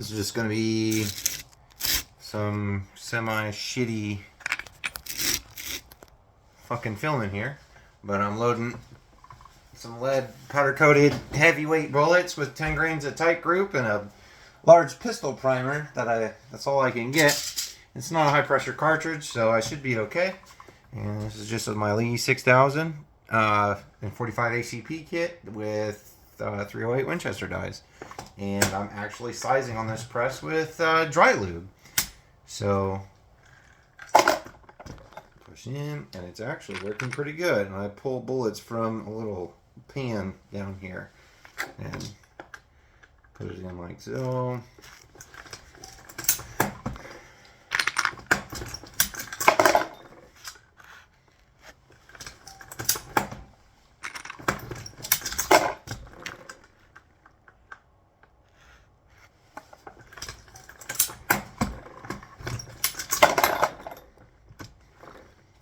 This is just going to be some semi-shitty fucking filming here. But I'm loading some lead powder-coated heavyweight bullets with 10 grains of tight group and a large pistol primer that's all I can get. It's not a high-pressure cartridge, so I should be okay. And this is just my Lee 6000 and 45 ACP kit with 308 Winchester dies. And I'm actually sizing on this press with dry lube. So, push in, and it's actually working pretty good. And I pull bullets from a little pan down here and put it in like so.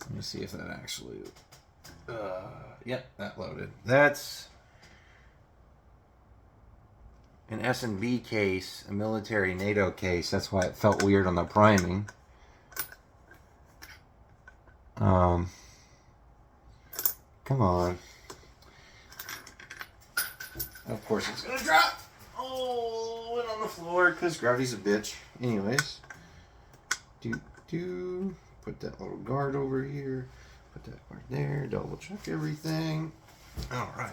Let me see if that actually, yep, that loaded. That's an S&B case, a military NATO case. That's why it felt weird on the priming. Come on. Of course it's gonna drop. Oh, went on the floor because gravity's a bitch. Anyways, put that little guard over here. Put that guard there. Double check everything. All right.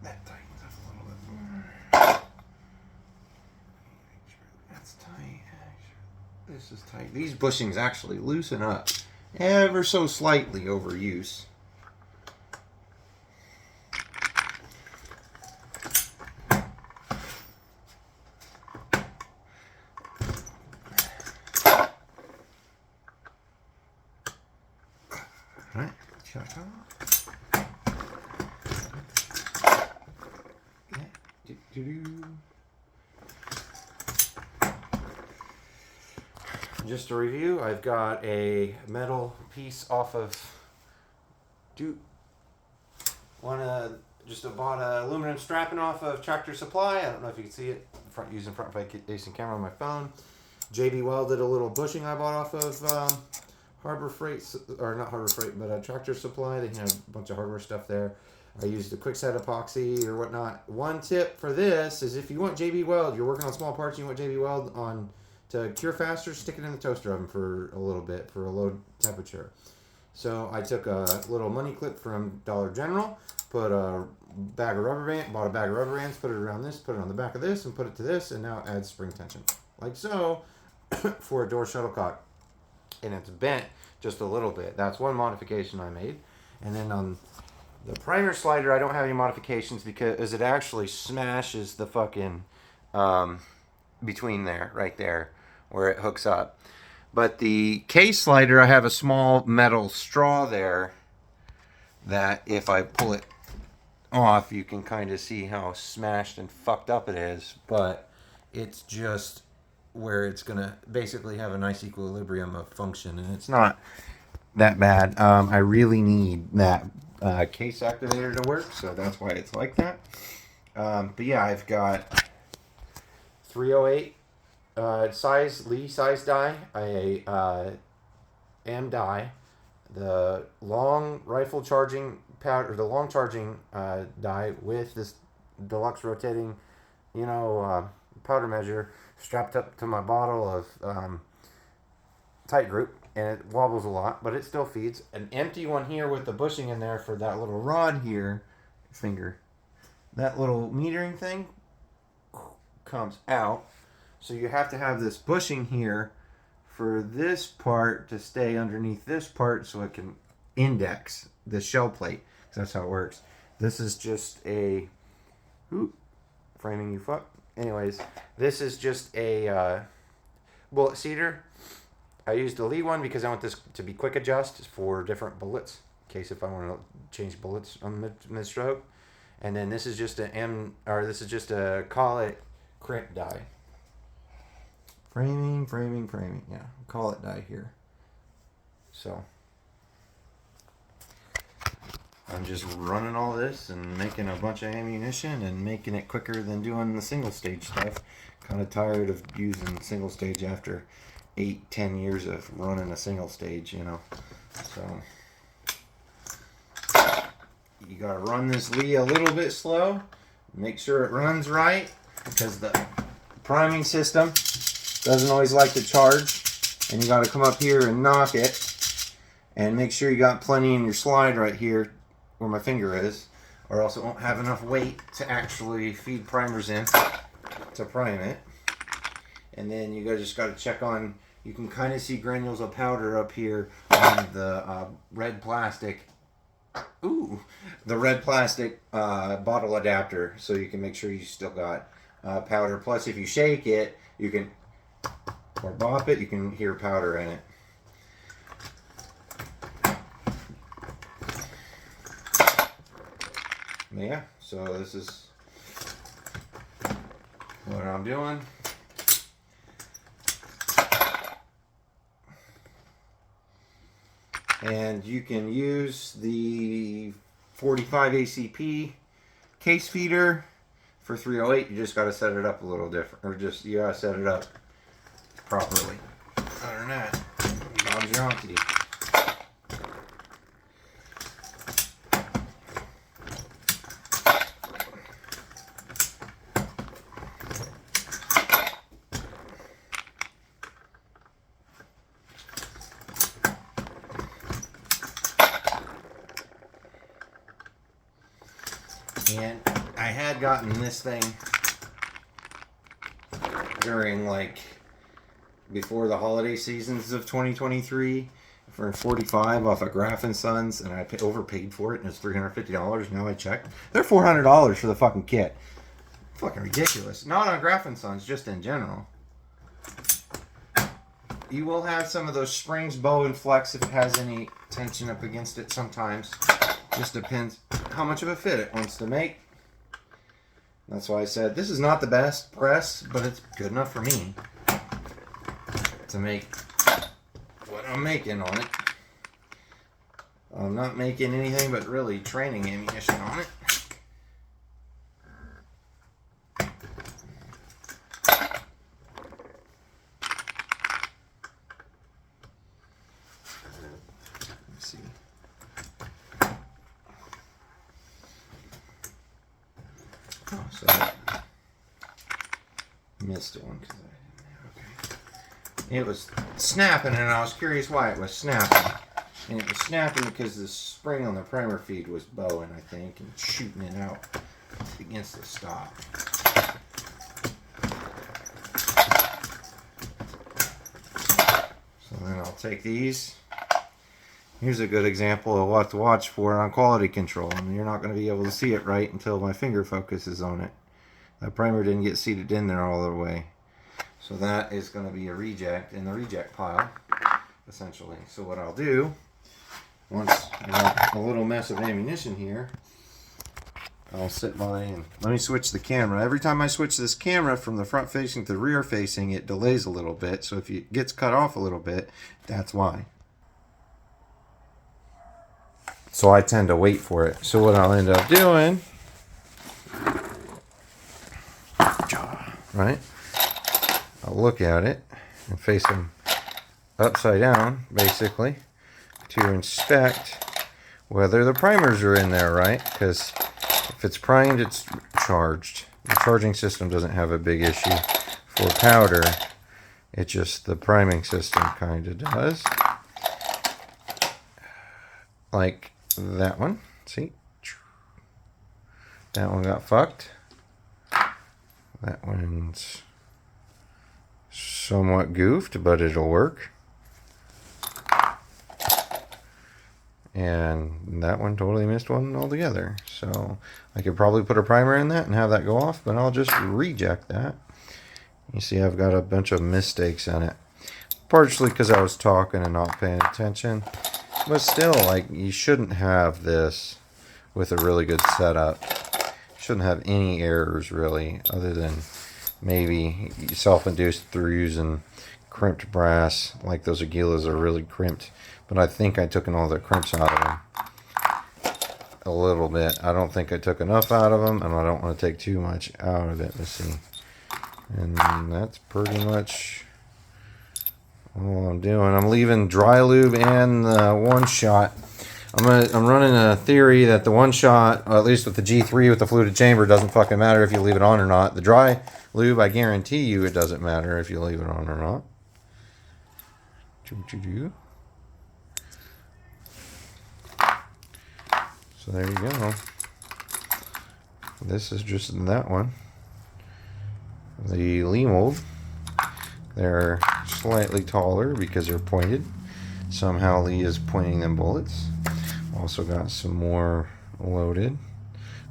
That tightens up a little bit more. Make sure that's tight. This is tight. These bushings actually loosen up ever so slightly over use. All right, shut off. Just to review, I've got a metal piece off of bought an aluminum strapping off of Tractor Supply. I don't know if you can see it. Using front facing camera on my phone. JB welded a little bushing I bought off of Harbor Freight, or not Harbor Freight, but Tractor Supply. They have a bunch of hardware stuff there. I used a quick set epoxy or whatnot. One tip for this is if you want JB Weld, you're working on small parts, you want JB Weld on to cure faster, stick it in the toaster oven for a little bit for a low temperature. So I took a little money clip from Dollar General, put a bag of rubber band, bought a bag of rubber bands, put it around this, put it on the back of this, and put it to this, and now it adds spring tension. Like so, for a door shuttlecock. And it's bent just a little bit. That's one modification I made. And then on the primer slider, I don't have any modifications because it actually smashes the fucking between there, right there, where it hooks up. But the case slider, I have a small metal straw there that if I pull it off, you can kind of see how smashed and fucked up it is. But it's just where it's going to basically have a nice equilibrium of function, and it's not that bad. I really need that case activator to work, so that's why it's like that. But yeah, I've got 308 Lee size die, a M die, the long rifle charging powder, the long charging die with this deluxe rotating, powder measure strapped up to my bottle of tight group, and it wobbles a lot, but it still feeds. An empty one here with the bushing in there for that little rod here, that little metering thing comes out. So you have to have this bushing here for this part to stay underneath this part so it can index the shell plate. That's how it works. This is just a framing you fuck. Anyways, this is just a bullet seeder. I used the Lee one because I want this to be quick adjust for different bullets, in case if I want to change bullets on mid-stroke. And then this is just a call it crimp die. Framing. Yeah, call it die here. So I'm just running all this and making a bunch of ammunition and making it quicker than doing the single stage stuff. Kind of tired of using single stage after 8-10 years of running a single stage, you know. So you gotta run this Lee a little bit slow. Make sure it runs right, because the priming system doesn't always like to charge, and you gotta come up here and knock it, and make sure you got plenty in your slide right here where my finger is, or else it won't have enough weight to actually feed primers in to prime it. And then you just got to check on, you can kind of see granules of powder up here on the red plastic. Ooh, the red plastic bottle adapter, so you can make sure you still got powder. Plus, if you shake it, you can, or bop it, you can hear powder in it. Yeah, so this is what I'm doing. And you can use the 45 ACP case feeder for 308. You just got to set it up a little different, or just, you got to set it up properly. Other than that, Bob's your auntie. And I had gotten this thing during, like, before the holiday seasons of 2023 for 45 off of Graff & Sons, and I overpaid for it, and it's $350. Now I checked, they're $400 for the fucking kit. Fucking ridiculous. Not on Graff & Sons, just in general. You will have some of those springs bow and flex if it has any tension up against it sometimes. Just depends how much of a fit it wants to make. That's why I said this is not the best press, but it's good enough for me to make what I'm making on it. I'm not making anything but really training ammunition on it. Oh, so I missed one because it was snapping, and I was curious why it was snapping. And it was snapping because the spring on the primer feed was bowing, I think, and shooting it out against the stock. So then I'll take these. Here's a good example of what to watch for on quality control. And you're not going to be able to see it right until my finger focuses on it. That primer didn't get seated in there all the way. So that is going to be a reject in the reject pile, essentially. So what I'll do, once I got a little mess of ammunition here, I'll sit by and let me switch the camera. Every time I switch this camera from the front facing to the rear facing, it delays a little bit. So if it gets cut off a little bit, that's why. So I tend to wait for it. So what I'll end up doing, right? I'll look at it and face them upside down, basically, to inspect whether the primers are in there, right? Because if it's primed, it's charged. The charging system doesn't have a big issue. For powder, it just, the priming system kind of does. Like that one, see? That one got fucked. That one's somewhat goofed, but it'll work. And that one totally missed one altogether. So I could probably put a primer in that and have that go off, but I'll just reject that. You see I've got a bunch of mistakes in it. Partially because I was talking and not paying attention. But still, like, you shouldn't have this with a really good setup. Shouldn't have any errors really, other than maybe self-induced through using crimped brass. Like those Aguilas are really crimped, but I think I took all the crimps out of them a little bit. I don't think I took enough out of them, and I don't want to take too much out of it. Let's see. And that's pretty much all I'm doing. I'm leaving dry lube and the one shot. I'm running a theory that the one shot, or at least with the G3 with the fluted chamber, doesn't fucking matter if you leave it on or not. The dry lube, I guarantee you, it doesn't matter if you leave it on or not. So there you go. This is just that one. The Lee mold, they're slightly taller because they're pointed. Somehow Lee is pointing them bullets. Also got some more loaded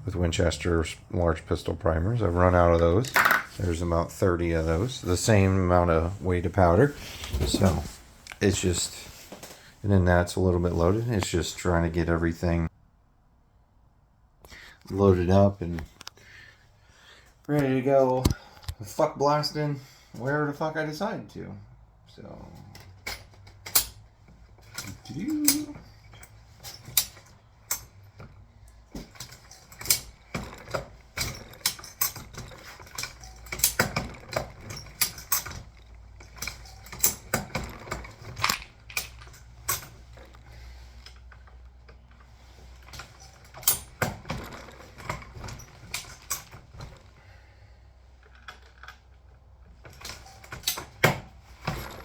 with Winchester large pistol primers. I've run out of those. There's about 30 of those. The same amount of weight of powder. So it's just, and then that's a little bit loaded. It's just trying to get everything loaded up and ready to go. Fuck blasting wherever the fuck I decide to. So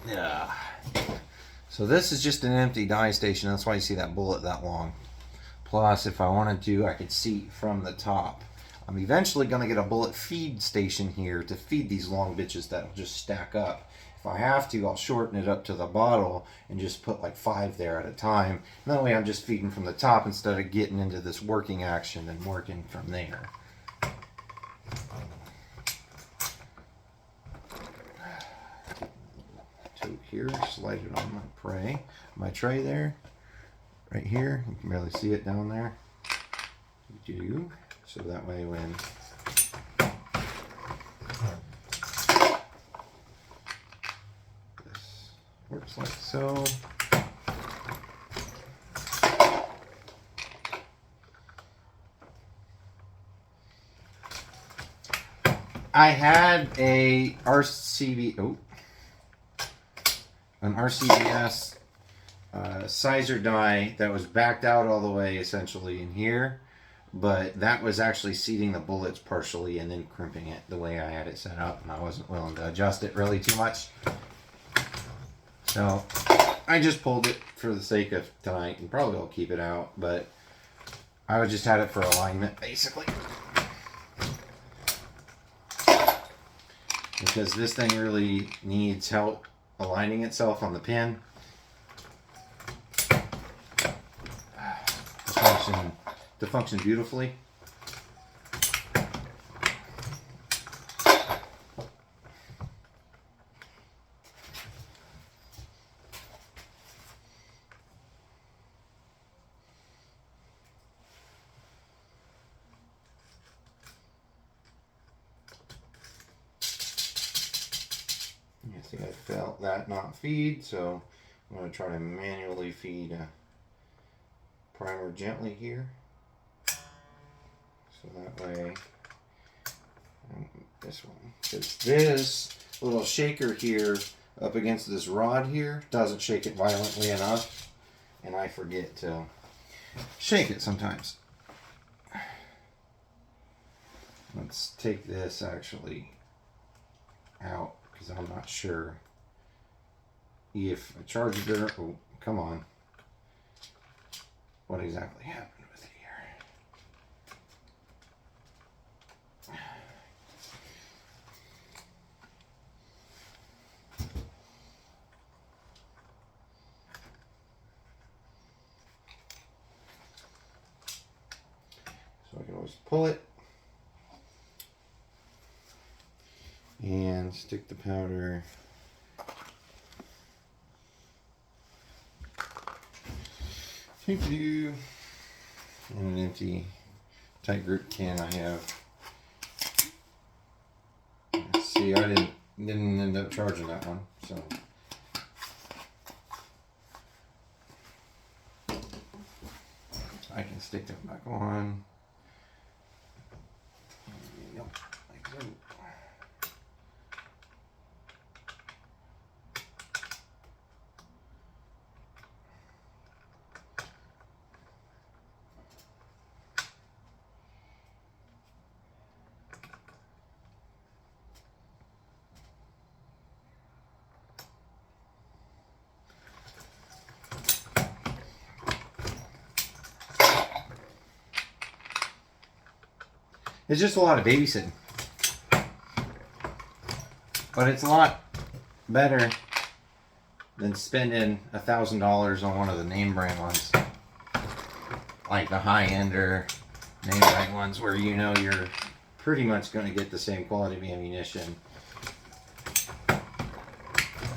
yeah. So this is just an empty dye station. That's why you see that bullet that long. Plus, if I wanted to, I could see from the top. I'm eventually going to get a bullet feed station here to feed these long bitches that'll just stack up. If I have to, I'll shorten it up to the bottle and just put like 5 there at a time. And that way I'm just feeding from the top instead of getting into this working action and working from there. Here, slide it on my tray there, right here. You can barely see it down there. So that way when this works like so. I had an RCBS sizer die that was backed out all the way essentially in here, but that was actually seating the bullets partially and then crimping it the way I had it set up, and I wasn't willing to adjust it really too much. So I just pulled it for the sake of tonight, and probably will keep it out, but I just had it for alignment basically. Because this thing really needs help aligning itself on the pin to function beautifully. You see, I felt that not feed, so I'm going to try to manually feed a primer gently here. So that way, this one, because this little shaker here up against this rod here doesn't shake it violently enough, and I forget to shake it sometimes. Let's take this actually out, because I'm not sure if I charged it or, oh, come on, what exactly happened with it here. So I can always pull it and stick the powder in an empty tight grip can I have see, I didn't end up charging that one, so. I can stick them back on. Yep, like so. It's just a lot of babysitting. But it's a lot better than spending $1,000 on one of the name brand ones. Like the high-ender name brand ones where you know you're pretty much going to get the same quality of ammunition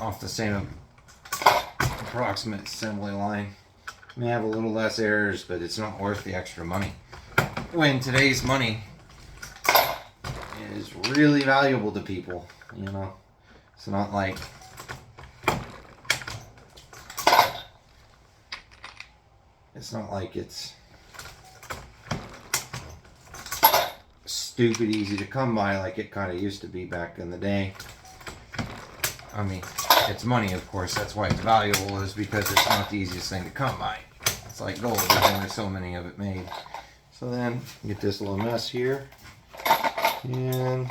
off the same approximate assembly line. May have a little less errors, but it's not worth the extra money. When today's money is really valuable to people, you know. It's not like it's stupid easy to come by like it kind of used to be back in the day. I mean, it's money, of course. That's why it's valuable, is because it's not the easiest thing to come by. It's like gold. There's only so many of it made. So then, get this little mess here. And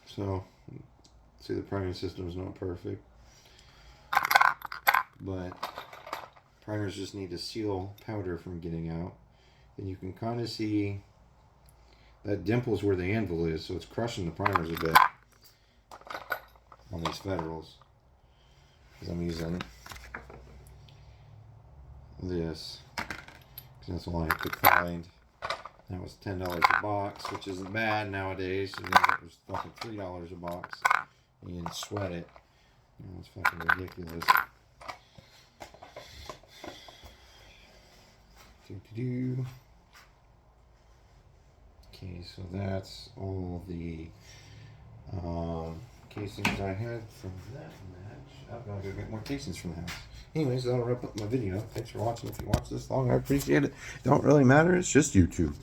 so, see, the priming system is not perfect, but primers just need to seal powder from getting out. And you can kind of see that dimple is where the anvil is, so it's crushing the primers a bit on these Federals. Because I'm using this, because that's all I could find. That was $10 a box, which isn't bad nowadays. And then it was fucking $3 a box. And you didn't sweat it. You know, it's fucking ridiculous. Do-do-do. Okay, so that's all the casings I had from that match. I've got to go get more casings from the house. Anyways, that'll wrap up my video. Thanks for watching. If you watched this long, I appreciate it. Don't really matter. It's just YouTube.